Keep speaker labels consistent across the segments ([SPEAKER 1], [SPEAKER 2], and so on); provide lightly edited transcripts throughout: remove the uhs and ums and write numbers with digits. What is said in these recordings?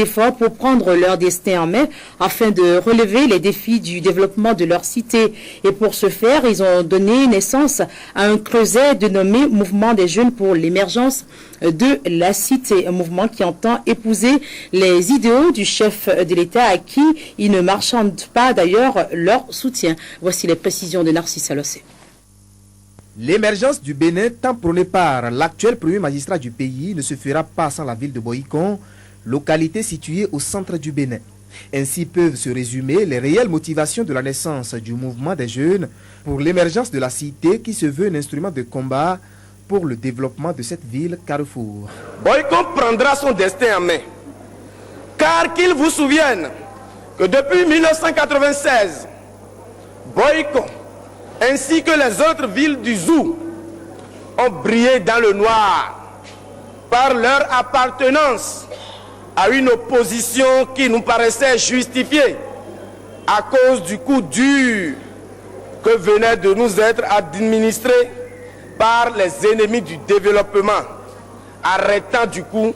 [SPEAKER 1] efforts pour prendre leur destin en main afin de relever les défis du développement de leur cité. Et pour ce faire, ils ont donné naissance à un creuset dénommé Mouvement des jeunes pour l'émergence de la cité, un mouvement qui entend épouser les idéaux du chef de l'État à qui ils ne marchandent pas d'ailleurs leur soutien. Voici les précisions de Narcisse Alossé.
[SPEAKER 2] L'émergence du Bénin, tant prônée par l'actuel premier magistrat du pays, ne se fera pas sans la ville de Boycon, localité située au centre du Bénin. Ainsi peuvent se résumer les réelles motivations de la naissance du mouvement des jeunes pour l'émergence de la cité qui se veut un instrument de combat pour le développement de cette ville carrefour.
[SPEAKER 3] Boycon prendra son destin en main, car qu'il vous souvienne que depuis 1996, Boycon, ainsi que les autres villes du Zou, ont brillé dans le noir par leur appartenance à une opposition qui nous paraissait justifiée à cause du coup dur que venait de nous être administré par les ennemis du développement, arrêtant du coup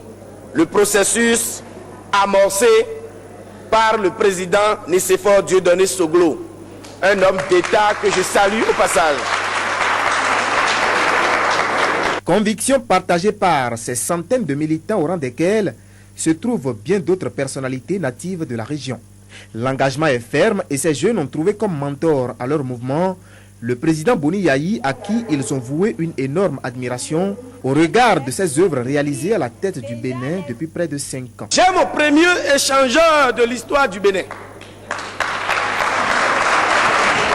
[SPEAKER 3] le processus amorcé par le président Nicéphore Dieudonné Soglo, un homme d'État que je salue au passage.
[SPEAKER 2] Conviction partagée par ces centaines de militants au rang desquels se trouvent bien d'autres personnalités natives de la région. L'engagement est ferme et ces jeunes ont trouvé comme mentor à leur mouvement le président Boni Yayi, à qui ils ont voué une énorme admiration au regard de ses œuvres réalisées à la tête du Bénin depuis près de 5 ans.
[SPEAKER 3] J'ai mon premier échangeur de l'histoire du Bénin.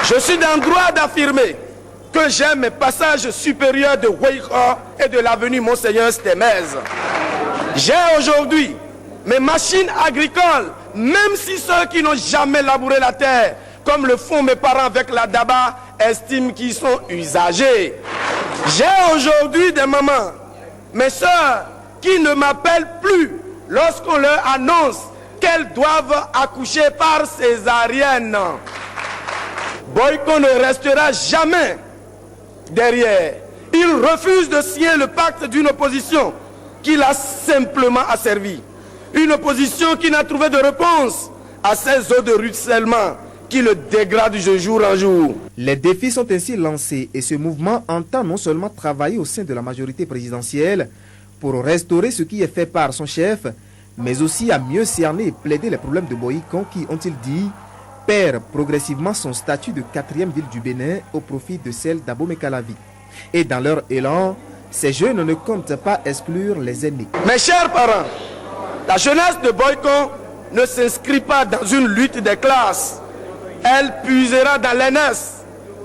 [SPEAKER 3] Je suis dans le droit d'affirmer que j'ai mes passages supérieurs de Weikho et de l'avenue Monseigneur Stemez. J'ai aujourd'hui mes machines agricoles, même si ceux qui n'ont jamais labouré la terre, comme le font mes parents avec la daba, estiment qu'ils sont usagés. J'ai aujourd'hui des mamans, mes soeurs, qui ne m'appellent plus lorsqu'on leur annonce qu'elles doivent accoucher par césarienne. Boycon ne restera jamais derrière. Il refuse de signer le pacte d'une opposition qui l'a simplement asservi. Une opposition qui n'a trouvé de réponse à ces eaux de ruissellement qui le dégradent de jour en jour.
[SPEAKER 2] Les défis sont ainsi lancés et ce mouvement entend non seulement travailler au sein de la majorité présidentielle pour restaurer ce qui est fait par son chef, mais aussi à mieux cerner et plaider les problèmes de Boycon qui, ont-ils dit, perd progressivement son statut de 4e ville du Bénin au profit de celle d'Abomey-Calavi. Et dans leur élan, ces jeunes ne comptent pas exclure les aînés.
[SPEAKER 3] Mes chers parents, la jeunesse de Boycon ne s'inscrit pas dans une lutte des classes. Elle puisera dans l'aînesse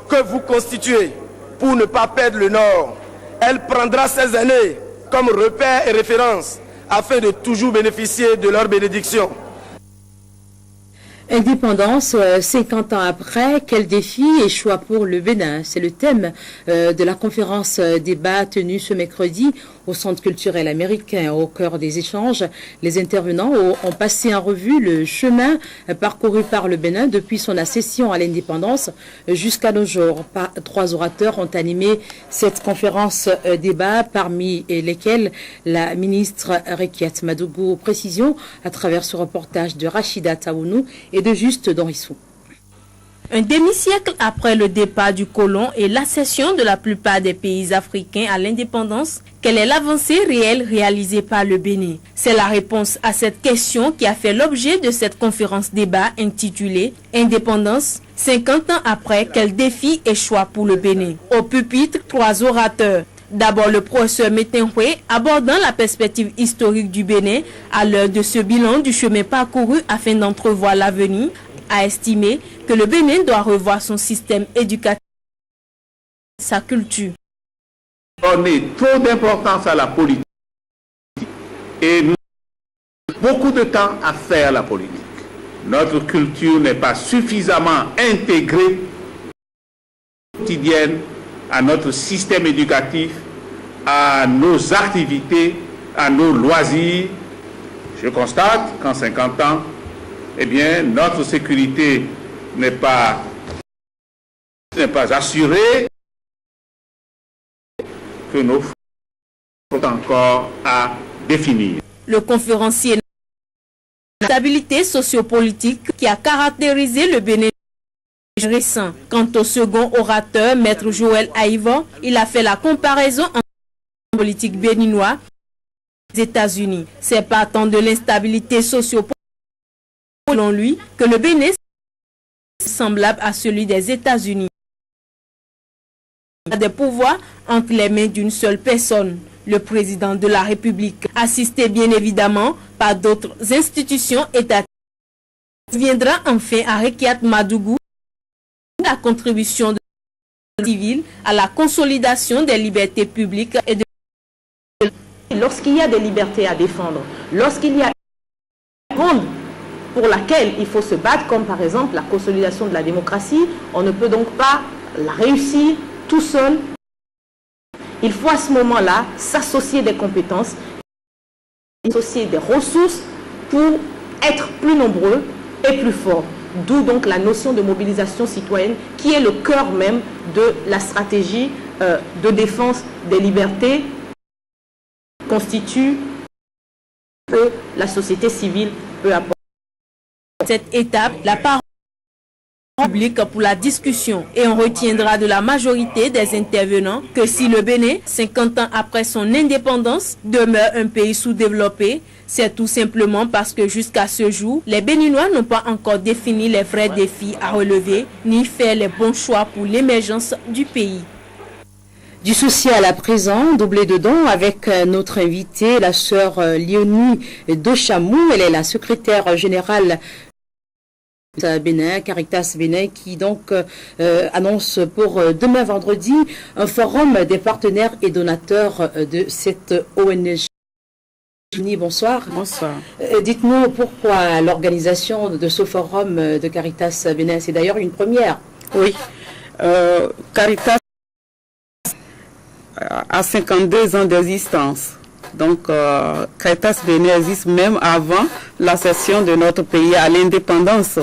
[SPEAKER 3] que vous constituez pour ne pas perdre le nord. Elle prendra ses aînés comme repère et référence afin de toujours bénéficier de leur bénédiction.
[SPEAKER 1] Indépendance, 50 ans après, quel défi et choix pour le Bénin? C'est le thème de la conférence débat tenue ce mercredi au Centre culturel américain. Au cœur des échanges, les intervenants ont passé en revue le chemin parcouru par le Bénin depuis son accession à l'indépendance jusqu'à nos jours. 3 orateurs ont animé cette conférence débat, parmi lesquels la ministre Rekiat Madougou. Précision à travers ce reportage de Rachida Taounou et de Juste Dorissou.
[SPEAKER 4] Un demi-siècle après le départ du colon et l'accession de la plupart des pays africains à l'indépendance, quelle est l'avancée réelle réalisée par le Bénin? C'est la réponse à cette question qui a fait l'objet de cette conférence débat intitulée « Indépendance, 50 ans après, quel défi et choix pour le Bénin ?» Au pupitre, 3 orateurs. D'abord, le professeur Metenhwe, abordant la perspective historique du Bénin à l'heure de ce bilan du chemin parcouru afin d'entrevoir l'avenir, a estimé que le Bénin doit revoir son système éducatif, sa culture.
[SPEAKER 5] Donner trop d'importance à la politique et nous avons beaucoup de temps à faire la politique. Notre culture n'est pas suffisamment intégrée quotidienne à notre système éducatif, à nos activités, à nos loisirs. Je constate qu'en 50 ans, eh bien, notre sécurité n'est pas assurée, que nos faut encore à définir.
[SPEAKER 4] Le conférencier l'instabilité sociopolitique qui a caractérisé le Bénin récent. Quant au second orateur, Maître Joël Aïva, il a fait la comparaison entre le politique béninois et les États-Unis. C'est partant de l'instabilité sociopolitique, selon lui, que le Bénin est semblable à celui des États-Unis. Il a des pouvoirs entre les mains d'une seule personne, le président de la République, assisté bien évidemment par d'autres institutions étatiques. Viendra enfin à Rekiat Madougou la contribution de la civile à la consolidation des libertés publiques et de...
[SPEAKER 6] Lorsqu'il y a des libertés à défendre, lorsqu'il y a une ronde pour laquelle il faut se battre, comme par exemple la consolidation de la démocratie, on ne peut donc pas la réussir tout seul. Il faut à ce moment-là s'associer des compétences, associer des ressources pour être plus nombreux et plus forts. D'où donc la notion de mobilisation citoyenne qui est le cœur même de la stratégie de défense des libertés constitue que la société civile peut apporter.
[SPEAKER 4] Cette étape, la parole publique pour la discussion, et on retiendra de la majorité des intervenants que si le Bénin, 50 ans après son indépendance, demeure un pays sous-développé, c'est tout simplement parce que jusqu'à ce jour, les Béninois n'ont pas encore défini les vrais défis à relever, ni fait les bons choix pour l'émergence du pays.
[SPEAKER 1] Du social à présent, doublé de dons avec notre invitée, la sœur Léonie Dochamou. Elle est la secrétaire générale Bénin, Caritas Bénin, qui donc annonce pour demain vendredi un forum des partenaires et donateurs de cette ONG. Bonsoir.
[SPEAKER 7] Bonsoir.
[SPEAKER 1] Dites-nous pourquoi l'organisation de ce forum de Caritas Bénin, c'est d'ailleurs une première.
[SPEAKER 7] Oui, Caritas a 52 ans d'existence. Donc, Caritas Bénin existe même avant l'accession de notre pays à l'indépendance.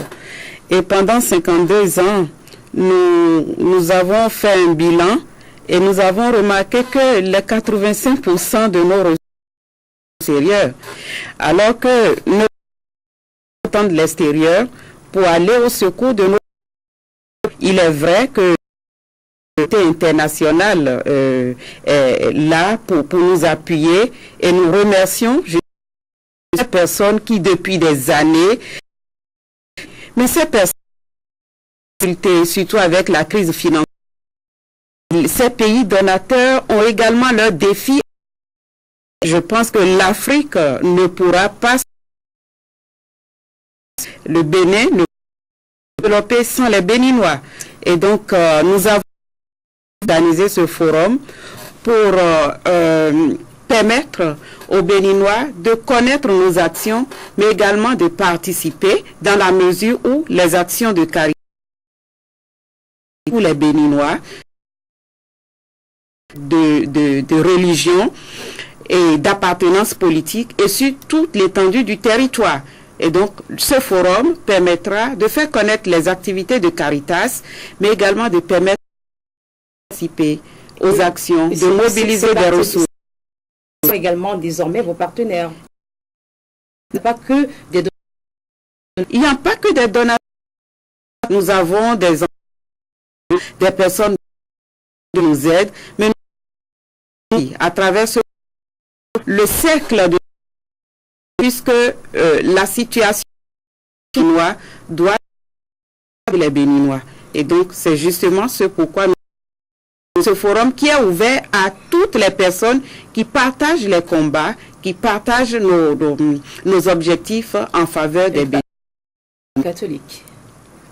[SPEAKER 7] Et pendant 52 ans, nous avons fait un bilan et nous avons remarqué que les 85% de nos ressources extérieures, alors que nous sommes de l'extérieur pour aller au secours de nos... Il est vrai que international est là pour nous appuyer et nous remercions ces personnes qui depuis des années, mais ces personnes, surtout avec la crise financière, ces pays donateurs ont également leurs défis. Je pense que l'Afrique ne pourra pas, le Bénin ne peut développer sans les Béninois. Et donc nous avons organisé ce forum pour permettre aux Béninois de connaître nos actions, mais également de participer dans la mesure où les actions de Caritas pour les Béninois de religion et d'appartenance politique et sur toute l'étendue du territoire. Et donc, ce forum permettra de faire connaître les activités de Caritas, mais également de permettre de participer aux actions, de mobiliser des ressources.
[SPEAKER 1] Ce sont également désormais vos partenaires. Il n'y a pas que des donateurs.
[SPEAKER 7] Il n'y a pas que des donateurs. Nous avons des personnes qui nous aident, mais nous, à travers le cercle de... puisque la situation béninoise doit être les Béninois. Et donc, c'est justement ce pourquoi ce forum qui est ouvert à toutes les personnes qui partagent les combats, qui partagent nos objectifs en faveur des Béninois.
[SPEAKER 1] Catholiques.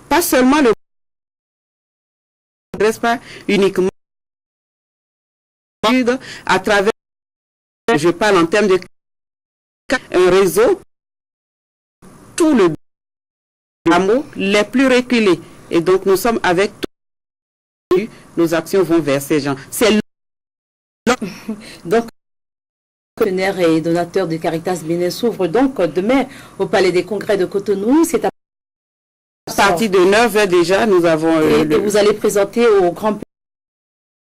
[SPEAKER 7] Pas seulement le... ne s'adresse pas uniquement à travers... Je parle en termes de... un réseau, tout le hameau les plus reculés. Et donc nous sommes avec tout, nos actions vont vers ces gens. C'est
[SPEAKER 1] donc partenaires et donateurs de Caritas Bénin s'ouvrent donc demain au Palais des Congrès de Cotonou. C'est à
[SPEAKER 7] partir de 9h déjà, nous avons...
[SPEAKER 1] et vous allez présenter au grand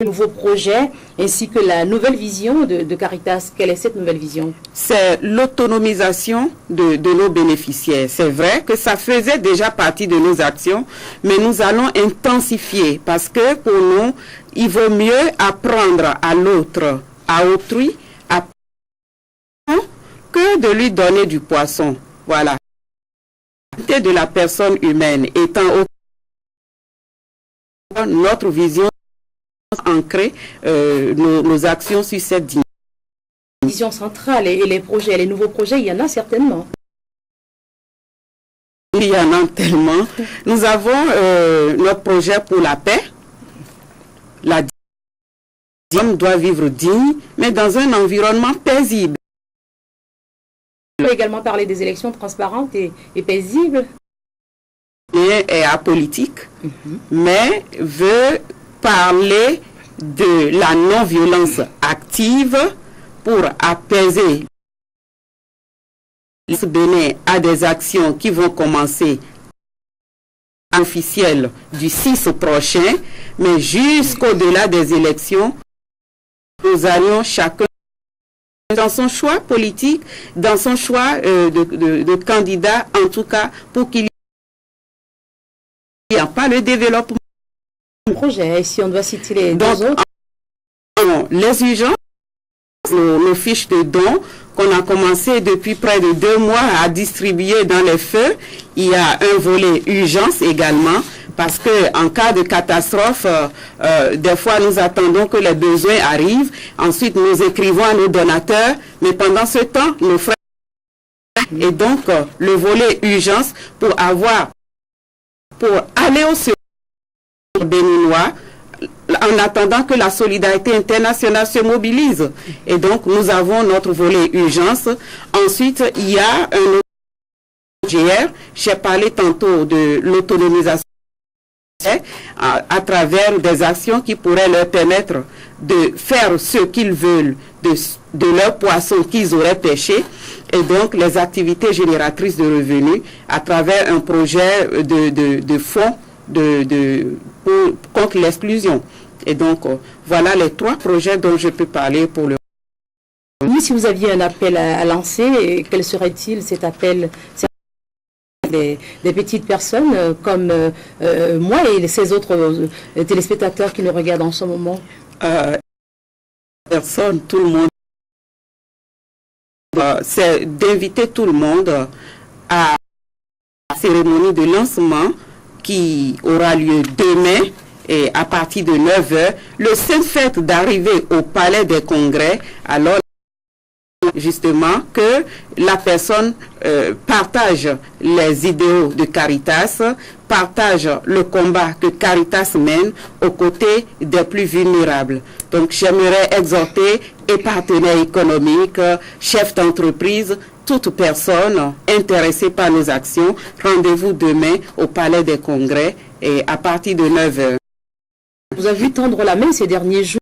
[SPEAKER 1] nouveau projet ainsi que la nouvelle vision de Caritas. Quelle est cette nouvelle vision?
[SPEAKER 7] C'est l'autonomisation de nos bénéficiaires. C'est vrai que ça faisait déjà partie de nos actions, mais nous allons intensifier parce que pour nous, il vaut mieux apprendre à l'autre, à autrui, que de lui donner du poisson. Voilà. De la personne humaine étant notre vision ancrer nos actions sur cette dimension.
[SPEAKER 1] Vision centrale et les projets, les nouveaux projets, il y en a certainement.
[SPEAKER 7] Il y en a tellement. Nous avons notre projet pour la paix. L'homme doit vivre digne, mais dans un environnement paisible.
[SPEAKER 1] On peut également parler des élections transparentes et paisibles.
[SPEAKER 7] Et apolitique, mais veut parler de la non-violence active pour apaiser. Le Bénin a des actions qui vont commencer officielles du 6 prochain, mais jusqu'au-delà des élections, nous allons chacun dans son choix politique, dans son choix de candidat, en tout cas, pour qu'il n'y ait pas le développement.
[SPEAKER 1] Projet, si on doit citer les deux autres.
[SPEAKER 7] Les urgences, nos fiches de dons qu'on a commencé depuis près de 2 mois à distribuer dans les feux. Il y a un volet urgence également, parce que en cas de catastrophe, des fois nous attendons que les besoins arrivent. Ensuite, nous écrivons à nos donateurs, mais pendant ce temps, nos frères. Et donc, le volet urgence pour aller au secours béninois, en attendant que la solidarité internationale se mobilise. Et donc, nous avons notre volet urgence. Ensuite, il y a un autre GR. J'ai parlé tantôt de l'autonomisation à travers des actions qui pourraient leur permettre de faire ce qu'ils veulent de leurs poissons qu'ils auraient pêchés. Et donc, les activités génératrices de revenus à travers un projet de fonds contre l'exclusion. Et donc, voilà les 3 projets dont je peux parler pour le...
[SPEAKER 1] Oui, si vous aviez un appel à lancer, quel serait-il cet appel des petites personnes comme moi et ces autres téléspectateurs qui nous regardent en ce moment?
[SPEAKER 7] Personne, tout le monde. C'est d'inviter tout le monde à la cérémonie de lancement qui aura lieu demain et à partir de 9h, le seul fait d'arriver au Palais des Congrès, alors justement que la personne partage les idéaux de Caritas, partage le combat que Caritas mène aux côtés des plus vulnérables. Donc j'aimerais exhorter et partenaires économiques, chefs d'entreprise, toute personne intéressée par nos actions, rendez-vous demain au Palais des Congrès et à partir de 9h.
[SPEAKER 1] Vous avez vu tendre la main ces derniers jours